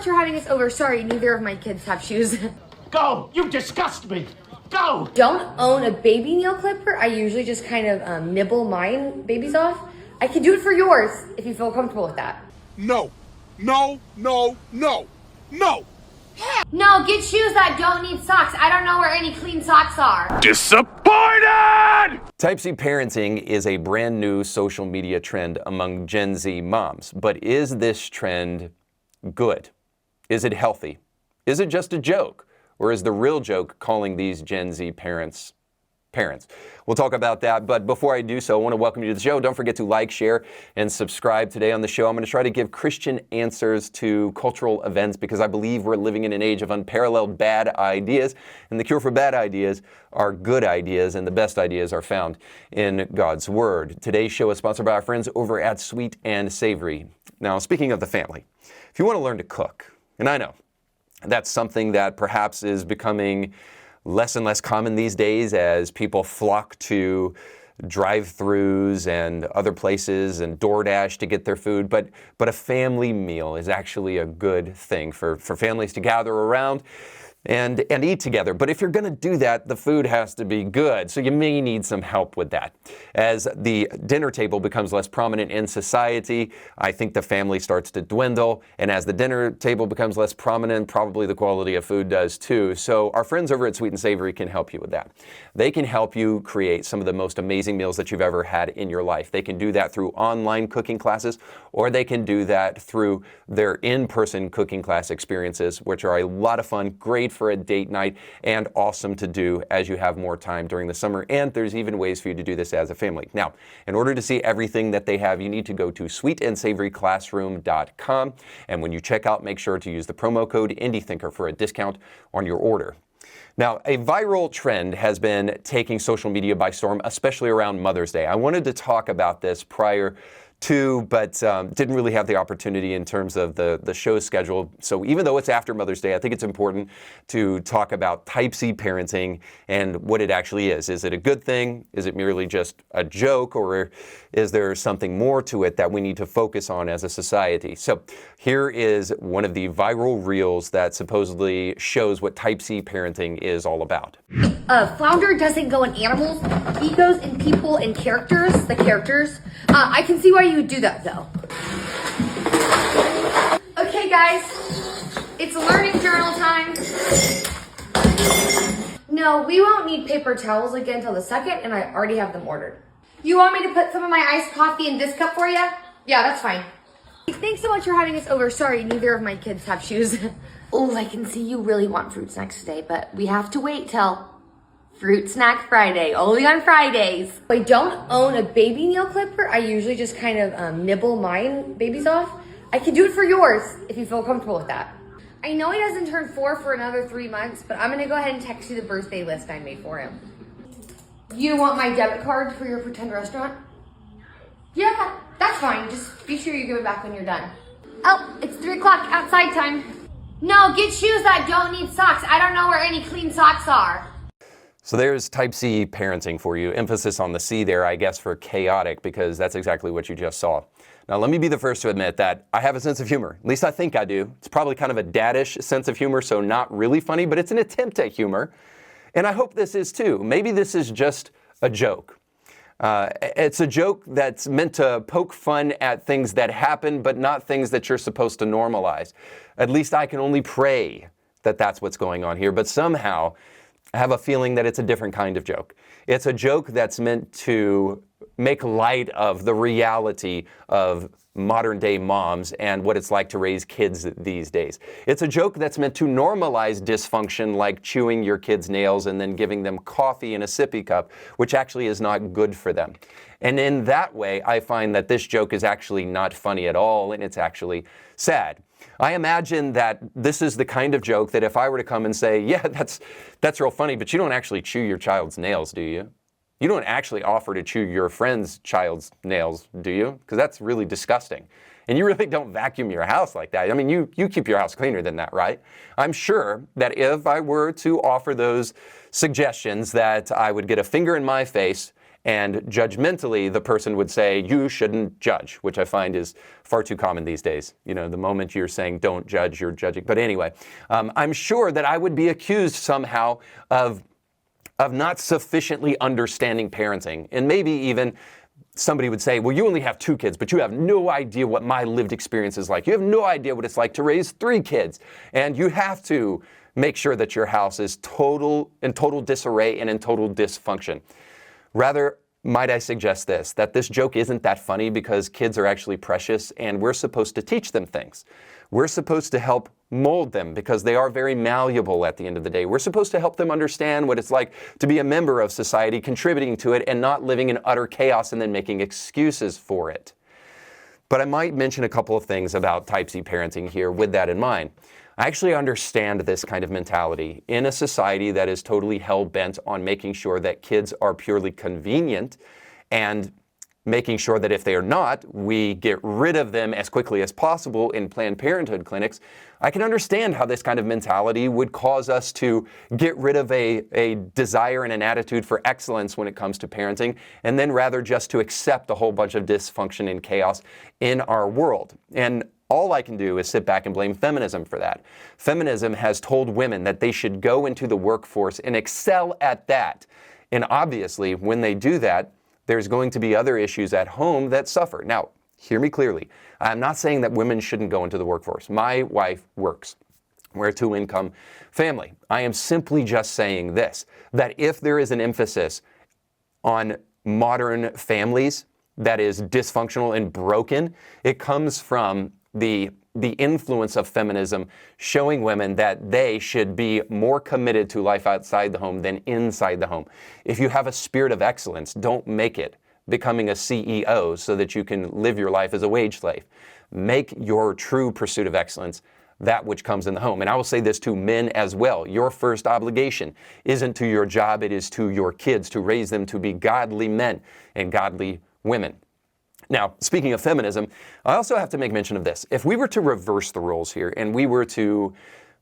much for having us over. Sorry, neither of my kids have shoes. Go! You disgust me! Go! Don't own a baby nail clipper. I usually just kind of nibble mine babies off. I can do it for yours if you feel comfortable with that. No. No, no, no, no. No, get shoes that don't need socks. I don't know where any clean socks are. Disappointed! Type C parenting is a brand new social media trend among Gen Z moms. But is this trend good? Is it healthy? Is it just a joke? Or is the real joke calling these Gen Z parents? We'll talk about that, but before I do so, I want to welcome you to the show. Don't forget to like, share, and subscribe. Today on the show, I'm going to try to give Christian answers to cultural events because I believe we're living in an age of unparalleled bad ideas, and the cure for bad ideas are good ideas, and the best ideas are found in God's Word. Today's show is sponsored by our friends over at Sweet and Savory. Now, speaking of the family, if you want to learn to cook, and I know that's something that perhaps is becoming less and less common these days as people flock to drive-thrus and other places and DoorDash to get their food. But a family meal is actually a good thing for families to gather around and eat together. But if you're going to do that, the food has to be good. So you may need some help with that. As the dinner table becomes less prominent in society, I think the family starts to dwindle. And as the dinner table becomes less prominent, probably the quality of food does too. So our friends over at Sweet and Savory can help you with that. They can help you create some of the most amazing meals that you've ever had in your life. They can do that through online cooking classes, or they can do that through their in-person cooking class experiences, which are a lot of fun, great for a date night, and awesome to do as you have more time during the summer. And there's even ways for you to do this as a family. Now, in order to see everything that they have, you need to go to sweetandsavoryclassroom.com. And when you check out, make sure to use the promo code IndieThinker for a discount on your order. Now, a viral trend has been taking social media by storm, especially around Mother's Day. I wanted to talk about this prior to, but didn't really have the opportunity in terms of the show's schedule. So even though it's after Mother's Day, I think it's important to talk about Type C parenting and what it actually is. Is it a good thing? Is it merely just a joke? Or is there something more to it that we need to focus on as a society? So here is one of the viral reels that supposedly shows what Type C parenting is all about. Flounder doesn't go in animals. He goes in people and characters, the characters. I can see why you would do that though. Okay guys, it's learning journal time. No, we won't need paper towels again until the 2nd, and I already have them ordered. You want me to put some of my iced coffee in this cup for you? Yeah, that's fine. Thanks so much for having us over. Sorry, neither of my kids have shoes. Oh, I can see you really want fruit snacks today, but we have to wait till Fruit Snack Friday, only on Fridays. I don't own a baby nail clipper. I usually just kind of nibble mine babies off. I can do it for yours if you feel comfortable with that. I know he doesn't turn 4 for another 3 months, but I'm gonna go ahead and text you the birthday list I made for him. You want my debit card for your pretend restaurant? Yeah, that's fine. Just be sure you give it back when you're done. Oh, it's 3 o'clock outside time. No, get shoes that don't need socks. I don't know where any clean socks are. So there's Type C parenting for you. Emphasis on the C there, I guess, for chaotic, because that's exactly what you just saw. Now, let me be the first to admit that I have a sense of humor. At least I think I do. It's probably kind of a daddish sense of humor, so not really funny, but it's an attempt at humor. And I hope this is too. Maybe this is just a joke. It's a joke that's meant to poke fun at things that happen, but not things that you're supposed to normalize. At least I can only pray that that's what's going on here, but somehow I have a feeling that it's a different kind of joke. It's a joke that's meant to make light of the reality of modern day moms and what it's like to raise kids these days. It's a joke that's meant to normalize dysfunction, like chewing your kids' nails and then giving them coffee in a sippy cup, which actually is not good for them. And in that way, I find that this joke is actually not funny at all, and it's actually sad. I imagine that this is the kind of joke that if I were to come and say, yeah, that's real funny, but you don't actually chew your child's nails, do you? You don't actually offer to chew your friend's child's nails, do you? Because that's really disgusting. And you really don't vacuum your house like that. I mean, you keep your house cleaner than that, right? I'm sure that if I were to offer those suggestions, that I would get a finger in my face And judgmentally, the person would say, you shouldn't judge, which I find is far too common these days. You know, the moment you're saying don't judge, you're judging. But anyway, I'm sure that I would be accused somehow of not sufficiently understanding parenting. And maybe even somebody would say, well, you only have 2 kids, but you have no idea what my lived experience is like. You have no idea what it's like to raise 3 kids. And you have to make sure that your house is in total disarray and in total dysfunction. Rather, might I suggest this, that this joke isn't that funny because kids are actually precious and we're supposed to teach them things. We're supposed to help mold them because they are very malleable at the end of the day. We're supposed to help them understand what it's like to be a member of society, contributing to it, and not living in utter chaos and then making excuses for it. But I might mention a couple of things about type C parenting here with that in mind. I actually understand this kind of mentality in a society that is totally hell-bent on making sure that kids are purely convenient and making sure that if they are not, we get rid of them as quickly as possible in Planned Parenthood clinics. I can understand how this kind of mentality would cause us to get rid of a desire and an attitude for excellence when it comes to parenting, and then rather just to accept a whole bunch of dysfunction and chaos in our world. And all I can do is sit back and blame feminism for that. Feminism has told women that they should go into the workforce and excel at that. And obviously, when they do that, there's going to be other issues at home that suffer. Now, hear me clearly. I'm not saying that women shouldn't go into the workforce. My wife works. We're a 2-income family. I am simply just saying this, that if there is an emphasis on modern families that is dysfunctional and broken, it comes from the influence of feminism showing women that they should be more committed to life outside the home than inside the home. If you have a spirit of excellence, don't make it becoming a CEO so that you can live your life as a wage slave. Make your true pursuit of excellence that which comes in the home. And I will say this to men as well. Your first obligation isn't to your job, it is to your kids, to raise them to be godly men and godly women. Now, speaking of feminism, I also have to make mention of this. If we were to reverse the roles here and we were to,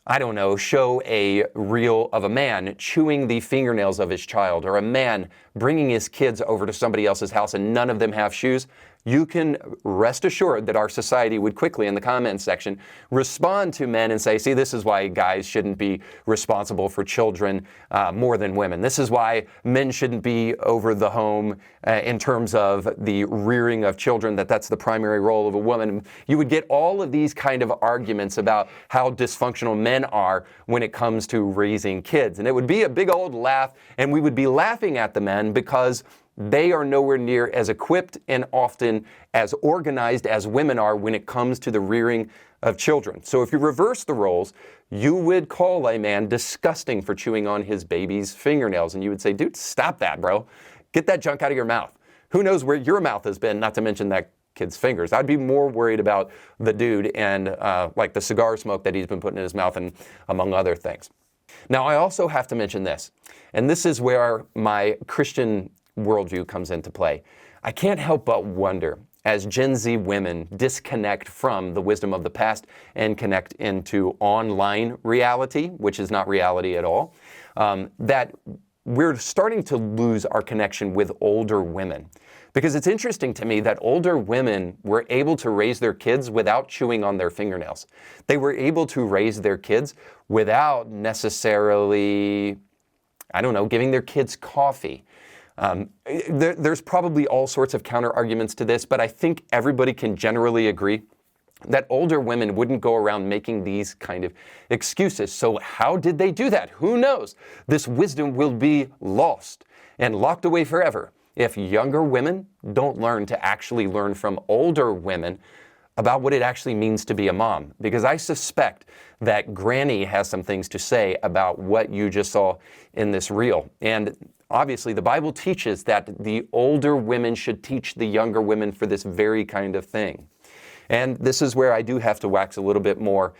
I don't know, show a reel of a man chewing the fingernails of his child, or a man bringing his kids over to somebody else's house and none of them have shoes, you can rest assured that our society would quickly, in the comments section, respond to men and say, see, this is why guys shouldn't be responsible for children more than women. This is why men shouldn't be over the home in terms of the rearing of children, that's the primary role of a woman. You would get all of these kind of arguments about how dysfunctional men are when it comes to raising kids. And it would be a big old laugh, and we would be laughing at the men because they are nowhere near as equipped and often as organized as women are when it comes to the rearing of children. So if you reverse the roles, you would call a man disgusting for chewing on his baby's fingernails. And you would say, dude, stop that, bro. Get that junk out of your mouth. Who knows where your mouth has been, not to mention that kid's fingers. I'd be more worried about the dude and like the cigar smoke that he's been putting in his mouth, and among other things. Now, I also have to mention this, and this is where my Christian worldview comes into play. I can't help but wonder, as Gen Z women disconnect from the wisdom of the past and connect into online reality, which is not reality at all, that we're starting to lose our connection with older women. Because it's interesting to me that older women were able to raise their kids without chewing on their fingernails. They were able to raise their kids without necessarily, I don't know, giving their kids coffee. There's probably all sorts of counter arguments to this, but I think everybody can generally agree that older women wouldn't go around making these kind of excuses. So how did they do that? Who knows? This wisdom will be lost and locked away forever if younger women don't learn to actually learn from older women about what it actually means to be a mom. Because I suspect that Granny has some things to say about what you just saw in this reel. And obviously, the Bible teaches that the older women should teach the younger women for this very kind of thing. And this is where I do have to wax a little bit more,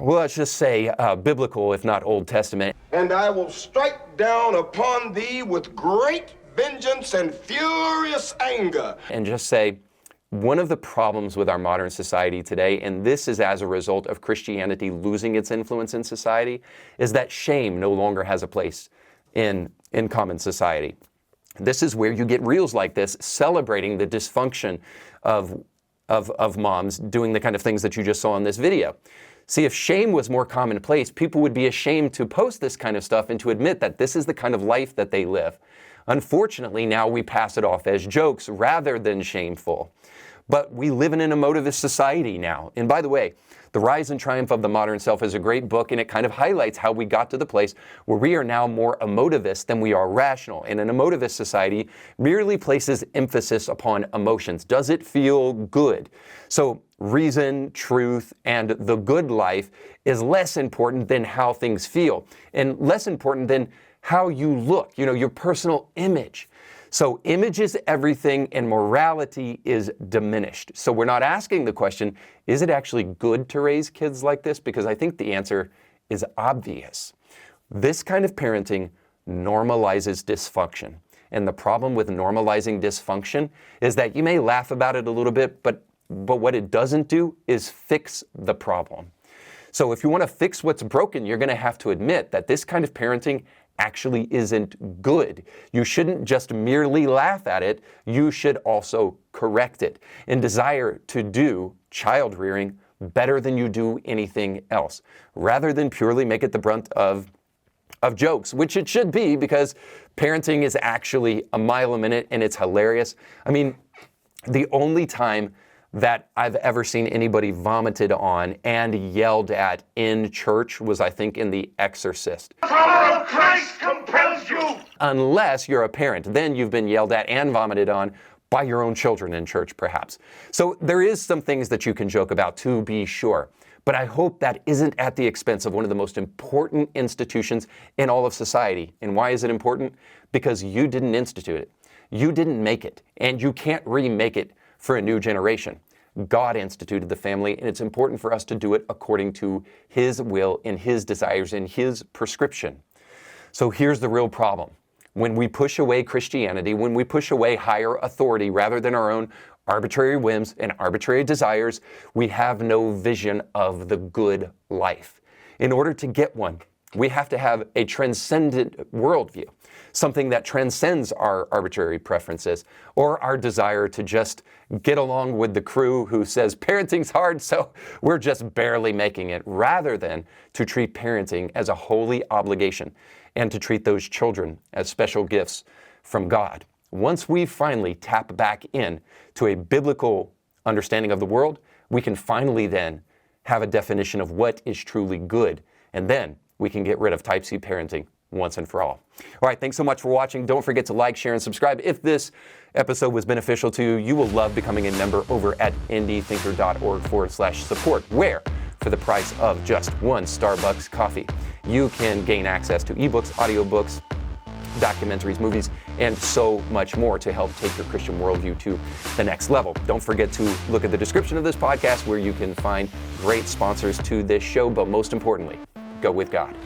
well, let's just say biblical, if not Old Testament. And I will strike down upon thee with great vengeance and furious anger. And just say, one of the problems with our modern society today, and this is as a result of Christianity losing its influence in society, is that shame no longer has a place in common society. This is where you get reels like this celebrating the dysfunction of moms doing the kind of things that you just saw in this video. See, if shame was more commonplace, people would be ashamed to post this kind of stuff and to admit that this is the kind of life that they live. Unfortunately, now we pass it off as jokes rather than shameful. But we live in an emotivist society now. And by the way, The Rise and Triumph of the Modern Self is a great book, and it kind of highlights how we got to the place where we are now more emotivist than we are rational. And an emotivist society merely places emphasis upon emotions. Does it feel good? So reason, truth, and the good life is less important than how things feel, and less important than how you look, your personal image. So image is everything and morality is diminished. So we're not asking the question, is it actually good to raise kids like this? Because I think the answer is obvious. This kind of parenting normalizes dysfunction. And the problem with normalizing dysfunction is that you may laugh about it a little bit, but what it doesn't do is fix the problem. So if you want to fix what's broken, you're going to have to admit that this kind of parenting actually isn't good. You shouldn't just merely laugh at it, you should also correct it and desire to do child rearing better than you do anything else, rather than purely make it the brunt of jokes, which it should be, because parenting is actually a mile a minute and it's hilarious. I mean, the only time that I've ever seen anybody vomited on and yelled at in church was, I think, in The Exorcist. The power of Christ compels you! Unless you're a parent, then you've been yelled at and vomited on by your own children in church, perhaps. So there is some things that you can joke about, to be sure. But I hope that isn't at the expense of one of the most important institutions in all of society. And why is it important? Because you didn't institute it. You didn't make it. And you can't remake it for a new generation. God instituted the family, and it's important for us to do it according to His will and His desires and His prescription. So here's the real problem. When we push away Christianity, when we push away higher authority rather than our own arbitrary whims and arbitrary desires, we have no vision of the good life. In order to get one, we have to have a transcendent worldview, something that transcends our arbitrary preferences or our desire to just get along with the crew who says parenting's hard, so we're just barely making it, rather than to treat parenting as a holy obligation and to treat those children as special gifts from God. Once we finally tap back in to a biblical understanding of the world, we can finally then have a definition of what is truly good, and then we can get rid of type C parenting once and for all. All right, thanks so much for watching. Don't forget to like, share, and subscribe. If this episode was beneficial to you, you will love becoming a member over at indythinker.org/support, where, for the price of just one Starbucks coffee, you can gain access to ebooks, audiobooks, documentaries, movies, and so much more to help take your Christian worldview to the next level. Don't forget to look at the description of this podcast, where you can find great sponsors to this show, but most importantly, go with God.